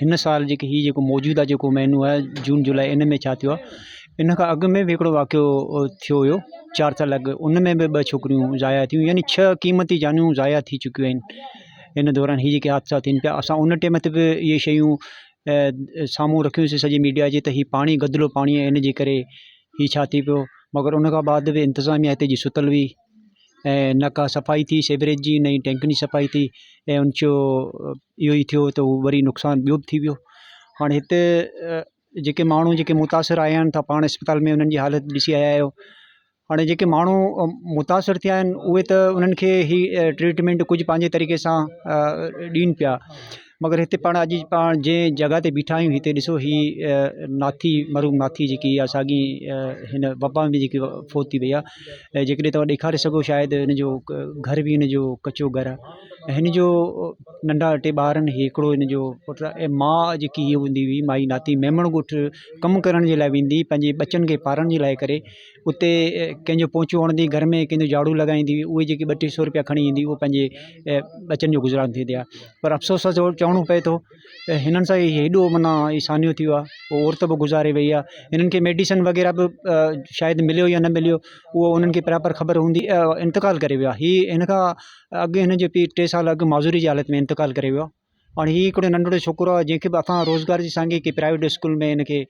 हिन साल जेके हीउ जेको मौजूदा जेको महीनो आहे जून जुलाई इन में छा थियो आहे, इन खां अॻु में बि हिकिड़ो वाक़ियो थियो हुयो 4 साल अॻु, उन में बि 2 छोकिरियूं ज़ाया थियूं, यानी 6 क़ीमती जानियूं ज़ाया थी चुकियूं आहिनि इन दौरान हीअ जेके हादसा थियनि पिया। असां उन टाइम ते बि इहे शयूं साम्हूं रखियूंसीं सॼे मीडिया जे, त हीउ पाणी गदिलो पाणी आहे, इन जे करे हीउ छा थी पियो। मगर उन खां बाद बि इंतिज़ामिया हिते जी सुतल हुई ऐं न का सफ़ाई थी सेवरेज जी, न ई टैंकुनि जी सफ़ाई थी, ऐं उनजो इहो ई थियो त वरी नुक़सानु ॿियो बि थी वियो। हाणे हिते जेके माण्हू जेके मुतासिर आया आहिनि, त पाण अस्पताल में उन्हनि जी हालति ॾिसी आया आहियो। हाणे जेके माण्हू मुतासिर थिया आहिनि उहे त उन्हनि खे ही ट्रीटमेंट कुझु पंहिंजे तरीक़े सां ॾियनि पिया, मगर हिते पाण अॼु पाण जंहिं जॻह ते बीठा आहियूं हिते ॾिसो ही नाथी मरूम नाथी जेकी आहे साॻी हिन वबा में जेकी फोत थी वई आहे, जेकॾहिं तव्हां ॾेखारे सघो शायदि हिन जो घर बि हिन जो कचो घर आहे, हिन जो नंढा टे ॿार आहिनि, हिकिड़ो हिन जो पुटु आहे, ऐं माउ जेकी हीअ हूंदी हुई माई नाती मेमण ॻोठु कमु करण जे लाइ वेंदी, पंहिंजे बचनि खे पालण जे लाइ करे उते कंहिंजो पोचो हणंदी, घर में कंहिंजो झाड़ू लॻाईंदी, उहे जेके 200-300 रुपया खणी ईंदी, उहो पंहिंजे बचनि जो गुज़रान थी विया। पर अफ़सोस सां चवणो पए थो हिननि सां हेॾो माना सानियो थी वियो आहे, पोइ औरत बि गुज़ारे वई आहे। हिननि खे मेडिसन वग़ैरह बि शायदि मिलियो या न मिलियो उहो उन्हनि खे बराबरि ख़बर हूंदी, इंतकाल करे वियो आहे। हीअ हिन खां अॻु हिन जे पीउ 3 साल अॻु माज़ूरी जी हालति में इंतकाल करे वियो आहे। हाणे हीअ हिकिड़ो नंढड़ो छोकिरो आहे जंहिंखे बि असां रोज़गार जी सांघे के प्राइवेट स्कूल में हिनखे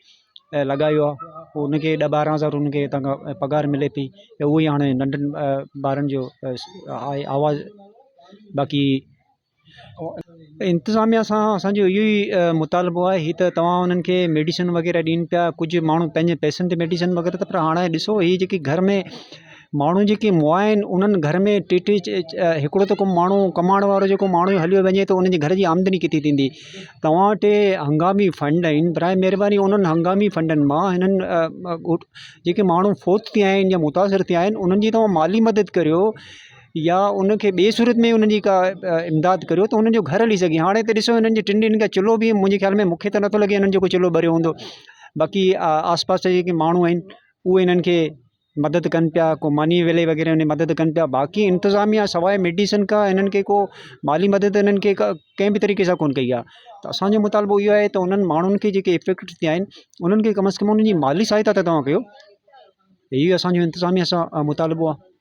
लॻायो आहे, पोइ हुनखे 10-12 हज़ार हुनखे हितां खां पघार मिले पई, त उहो ई हाणे नंढनि ॿारनि जो आहे आवाज़ु। बाक़ी इंतिज़ामिया सां असांजो इहो ई मुतालबो आहे, हीअ त तव्हां उन्हनि खे मेडिसन वग़ैरह ॾियनि पिया, कुझु माण्हू पंहिंजे पैसनि ते मेडिसन वग़ैरह त, पर हाणे ॾिसो हीअ जेकी घर में माण्हू जेके मुआ आहिनि उन्हनि घर में हिकिड़ो त को माण्हू कमाइण वारो जेको माण्हू हलियो वञे त उनजे घर जी आमदनी किथे थींदी। तव्हां वटि हंगामी फंड आहिनि, बराए महिरबानी उन्हनि हंगामी फंडनि मां हिननि जेके माण्हू फोत थिया आहिनि या मुतासिर थिया आहिनि उन्हनि जी तव्हां माली मदद करियो, या उनखे ॿिए सूरत में उन्हनि जी का इमदाद करियो त उन्हनि जो घर हली सघे। हाणे त ॾिसो हिननि जे 3 ॾींहंनि खां चुल्हो बि मुंहिंजे ख़्याल में, मूंखे त नथो लॻे हिननि जो को चुल्हो ॿरियो हूंदो। बाक़ी आस पास जा जेके माण्हू आहिनि उहे हिननि खे मदद कनि पिया, को मानी वेले वग़ैरह में मदद कनि पिया। बाक़ी इंतिज़ामिया सवाइ मेडिसन खां हिननि खे को माली मदद हिननि खे कंहिं बि तरीक़े सां कोन कई आहे। त असांजो मुतालबो इहो आहे त उन्हनि माण्हुनि खे जेके इफेक्ट थिया आहिनि उन्हनि खे कम अज़ कम उन्हनि जी माली सहायता त तव्हां कयो, इहो असांजो इंतिज़ामिया सां मुतालबो आहे।